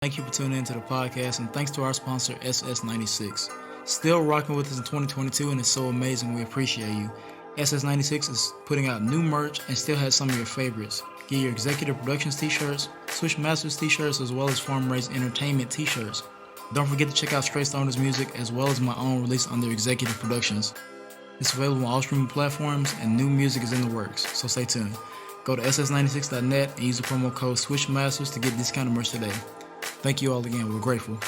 Thank you for tuning into the podcast, and thanks to our sponsor, SS96. Still rocking with us in 2022, and it's so amazing. We appreciate you. SS96 is putting out new merch and still has some of your favorites. Get your Executive Productions t-shirts, Swish Masters t-shirts, as well as Farm Raised Entertainment t-shirts. Don't forget to check out Straight Stoners music, as well as my own release under Executive Productions. It's available on all streaming platforms, and new music is in the works, so stay tuned. Go to ss96.net and use the promo code SWISHMASTERS to get this kind of merch today. Thank you all again. We're grateful.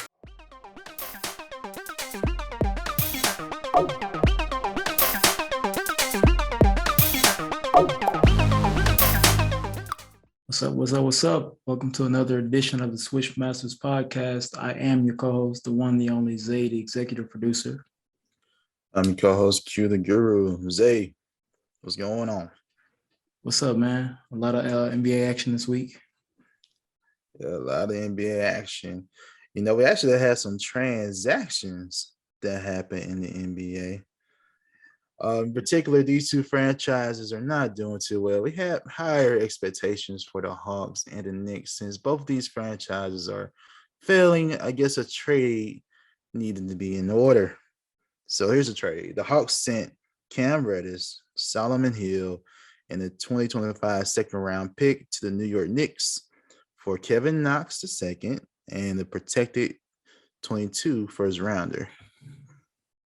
What's up? Welcome to another edition of the Swish Masters podcast. I am your co-host, the one, the only Zay, the executive producer. I'm your co-host, Q the Guru. Zay, what's going on? What's up, man? A lot of NBA action this week. Yeah, a lot of NBA action. You know, we actually had some transactions that happened in the NBA. In particular, these two franchises are not doing too well. We had higher expectations for the Hawks and the Knicks since both of these franchises are failing. I guess a trade needed to be in order. So here's a trade. The Hawks sent Cam Reddish, Solomon Hill, and the 2025 second-round pick to the New York Knicks for Kevin Knox II and the protected 22 first rounder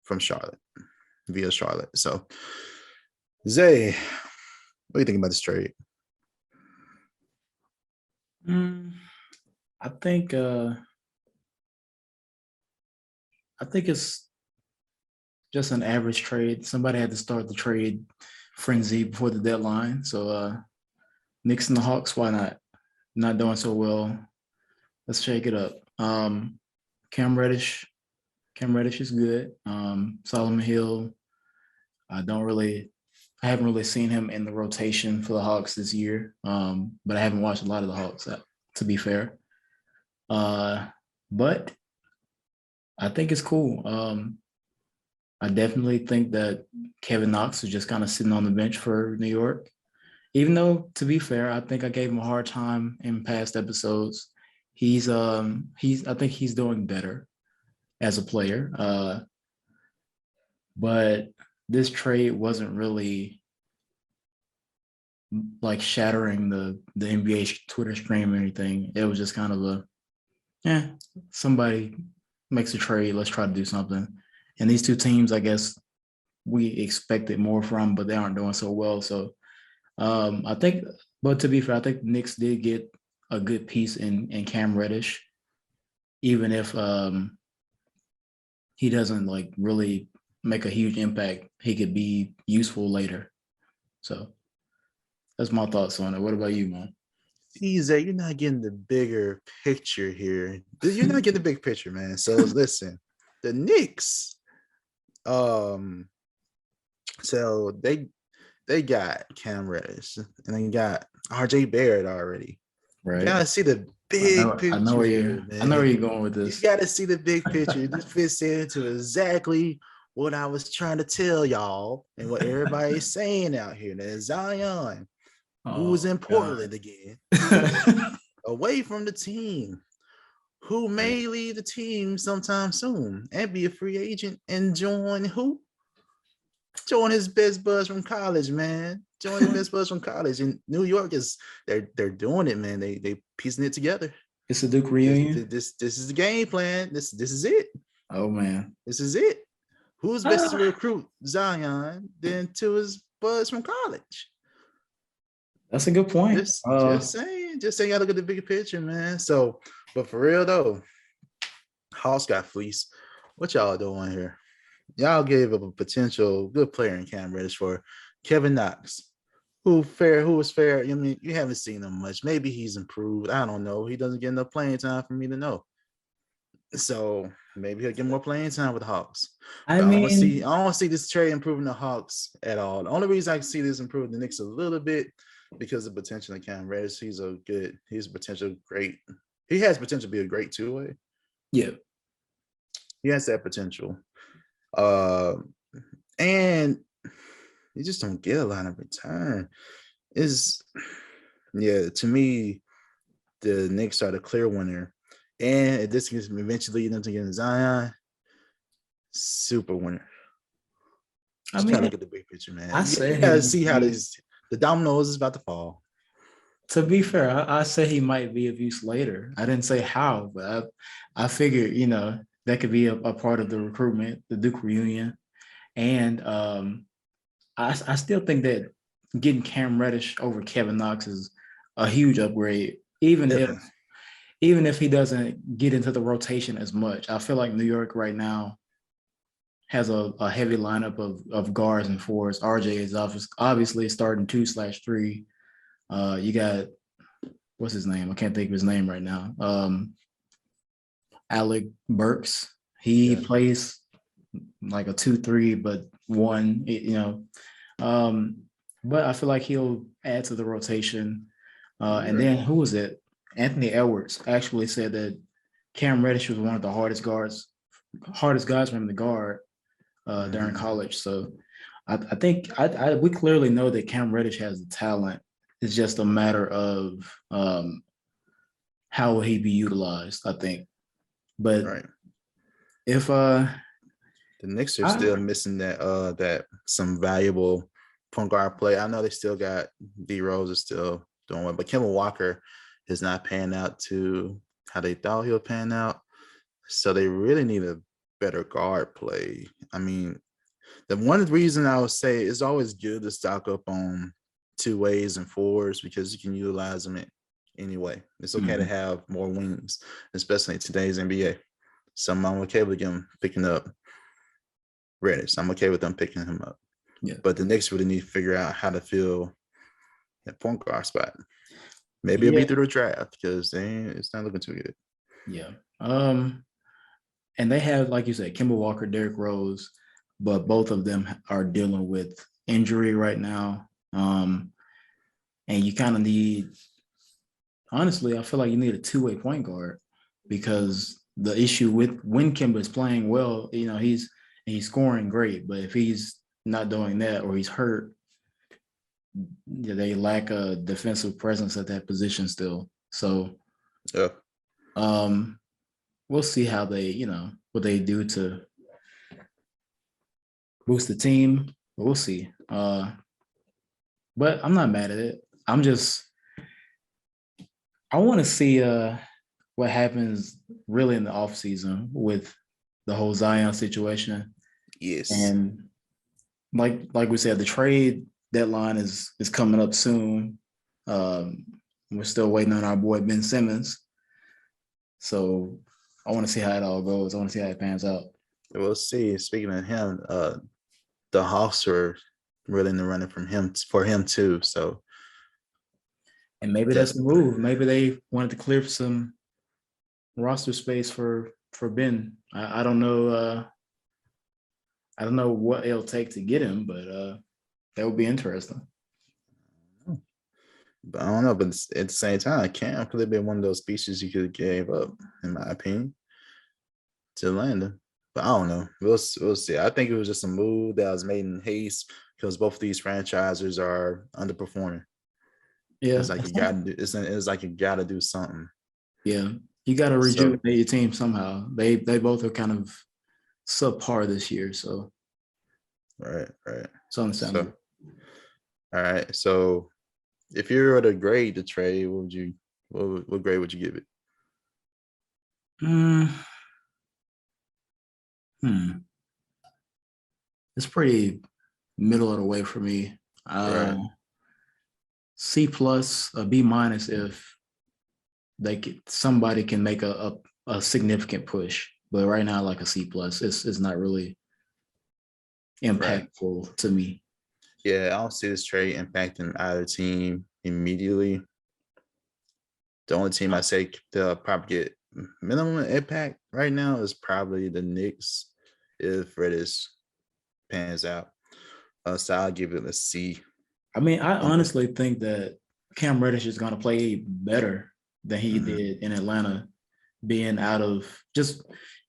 from Charlotte, via Charlotte. So, Zay, what do you think about this trade? I think it's just an average trade. Somebody had to start the trade frenzy before the deadline. So Knicks and the Hawks, why not? Not doing so well. Let's shake it up. Cam Reddish is good. Solomon Hill, I haven't really seen him in the rotation for the Hawks this year. But I haven't watched a lot of the Hawks, to be fair. But I think it's cool. I definitely think that Kevin Knox is just kind of sitting on the bench for New York. Even though, to be fair, I think I gave him a hard time in past episodes. I think he's doing better as a player. But this trade wasn't really like shattering the NBA Twitter stream or anything. It was just kind of somebody makes a trade, let's try to do something. And these two teams, I guess we expected more from, but they aren't doing so well. So I think, but to be fair, I think the Knicks did get a good piece in Cam Reddish, even if he doesn't like really make a huge impact. He could be useful later. So that's my thoughts on it. What about you, man? See, Zay, you're not getting the bigger picture here. You're not getting the big picture, man. So listen, the Knicks, so they got Cam Reddish and they got RJ Barrett already. Right. You gotta see the big picture. I know where you're going with this. You gotta see the big picture. This fits into exactly what I was trying to tell y'all and what everybody's saying out here. That Zion, who was in Portland again, away from the team, who may leave the team sometime soon and be a free agent and join who? Join his best buds from college, man. Join his best buds from college. And New York they're doing it, man. They piecing it together. It's a Duke reunion. This is the game plan. This is it. Oh man. This is it. Who's best to recruit Zion than to his buds from college? That's a good point. Just saying, I look at the bigger picture, man. So, but for real though, Hawks got fleeced. What y'all doing here? Y'all gave up a potential good player in Cam Reddish for Kevin Knox, who was fair. I mean, you haven't seen him much. Maybe he's improved. I don't know. He doesn't get enough playing time for me to know. So maybe he'll get more playing time with the Hawks. I don't see this trade improving the Hawks at all. The only reason I can see this improving the Knicks a little bit because of the potential of Cam Reddish. He has potential to be a great two-way. Yeah. He has that potential. And you just don't get a lot of return. To me, the Knicks are the clear winner And if this can eventually lead them to getting Zion, super winner. I Just gotta mean, look at the big picture, man. I You said he gotta might see how be. the dominoes is about to fall. To be fair, I said he might be of use later. I didn't say how, but I figured, that could be a part of the recruitment, the Duke reunion. And I still think that getting Cam Reddish over Kevin Knox is a huge upgrade, Definitely. even if he doesn't get into the rotation as much. I feel like New York right now has a heavy lineup of guards and fours. RJ is obviously starting 2/3. You got what's his name? I can't think of his name right now. Alec Burks. He Yeah. plays like a 2-3, but one. But I feel like he'll add to the rotation. And then who was it? Anthony Edwards actually said that Cam Reddish was one of the hardest guys for him to guard during college. So I think we clearly know that Cam Reddish has the talent. It's just a matter of how will he be utilized, I think. But Right. if The Knicks are still missing that some valuable point guard play. I know they still got D Rose is still doing well, but Kemba Walker is not panning out to how they thought he would pan out. So they really need a better guard play. I mean, the one reason I would say it's always good to stock up on two ways and fours because you can utilize them anyway. It's okay to have more wings, especially in today's NBA. So I'm okay with them picking up Reddish. I'm okay with them picking him up. Yeah. But the Knicks really need to figure out how to fill that point guard spot. Maybe it'll be through the draft because it's not looking too good. Yeah. And they have, like you said, Kemba Walker, Derrick Rose, but both of them are dealing with injury right now. And you kind of need, honestly, I feel like you need a two-way point guard because the issue with when Kemba is playing well, he's scoring great, but if he's not doing that or he's hurt, they lack a defensive presence at that position still. So, yeah. We'll see how they, what they do to boost the team. We'll see. But I'm not mad at it. I want to see what happens really in the offseason with the whole Zion situation. Yes. And like we said, the trade deadline is coming up soon. We're still waiting on our boy Ben Simmons. So I want to see how it all goes. I want to see how it pans out. We'll see. Speaking of him, the Hawks are really in the running for him too. So, and maybe that's the move. Maybe they wanted to clear some roster space for Ben. I don't know. I don't know what it'll take to get him, but that would be interesting. But I don't know. But at the same time, Cam could have been one of those pieces you could have gave up, in my opinion, to Atlanta. But I don't know. We'll see. I think it was just a move that was made in haste because both of these franchises are underperforming. Yeah, it's like you got to do. It's like you got to do something. Yeah, you got to rejuvenate your team somehow. They both are kind of subpar this year, so right. It's understandable. All right. So, if you were to grade the trade, what grade would you give it? It's pretty middle of the way for me. C plus, a B minus if somebody can make a significant push. But right now, like a C plus, it's not really impactful to me. Yeah, I don't see this trade impacting either team immediately. The only team I say they'll probably get minimum impact right now is probably the Knicks if Reddish pans out. So I'll give it a C. I mean, I honestly think that Cam Reddish is going to play better than he did in Atlanta, being out of just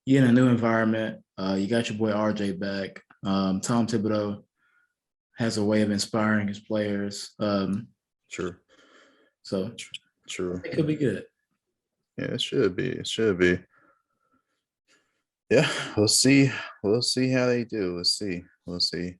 in a new environment. You got your boy RJ back. Tom Thibodeau has a way of inspiring his players. True. So True. it could be good. Yeah, it should be. It should be. Yeah, we'll see. We'll see how they do. We'll see. We'll see.